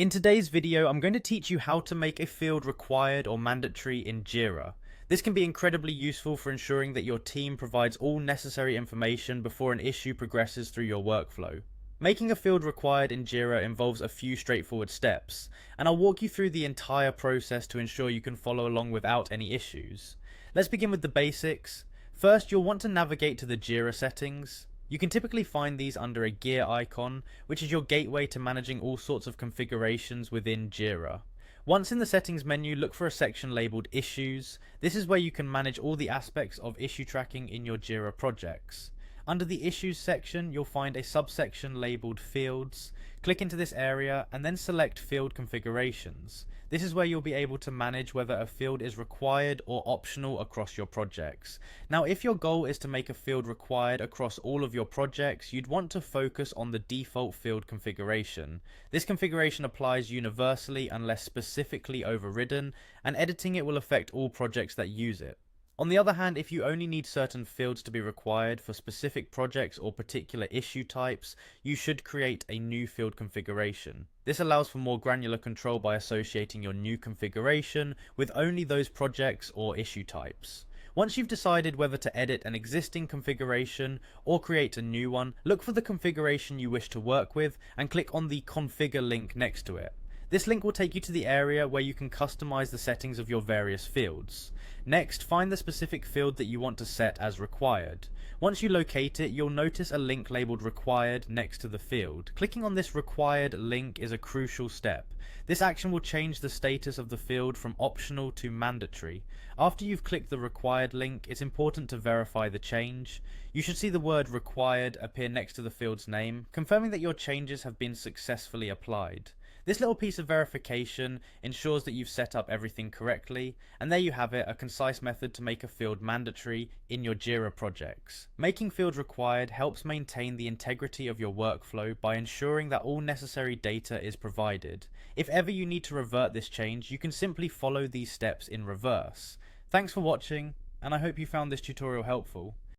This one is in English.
In today's video, I'm going to teach you how to make a field required or mandatory in Jira. This can be incredibly useful for ensuring that your team provides all necessary information before an issue progresses through your workflow. Making a field required in Jira involves a few straightforward steps, and I'll walk you through the entire process to ensure you can follow along without any issues. Let's begin with the basics. First, you'll want to navigate to the Jira settings. You can typically find these under a gear icon, which is your gateway to managing all sorts of configurations within Jira. Once in the settings menu, look for a section labeled Issues. This is where you can manage all the aspects of issue tracking in your Jira projects. Under the Issues section, you'll find a subsection labeled Fields. Click into this area and then select Field Configurations. This is where you'll be able to manage whether a field is required or optional across your projects. Now, if your goal is to make a field required across all of your projects, you'd want to focus on the default field configuration. This configuration applies universally unless specifically overridden, and editing it will affect all projects that use it. On the other hand, if you only need certain fields to be required for specific projects or particular issue types, you should create a new field configuration. This allows for more granular control by associating your new configuration with only those projects or issue types. Once you've decided whether to edit an existing configuration or create a new one, look for the configuration you wish to work with and click on the Configure link next to it. This link will take you to the area where you can customize the settings of your various fields. Next, find the specific field that you want to set as required. Once you locate it, you'll notice a link labeled Required next to the field. Clicking on this required link is a crucial step. This action will change the status of the field from optional to mandatory. After you've clicked the required link, it's important to verify the change. You should see the word required appear next to the field's name, confirming that your changes have been successfully applied. This little piece of verification ensures that you've set up everything correctly, and there you have it, a concise method to make a field mandatory in your Jira projects. Making fields required helps maintain the integrity of your workflow by ensuring that all necessary data is provided. If ever you need to revert this change, you can simply follow these steps in reverse. Thanks for watching, and I hope you found this tutorial helpful.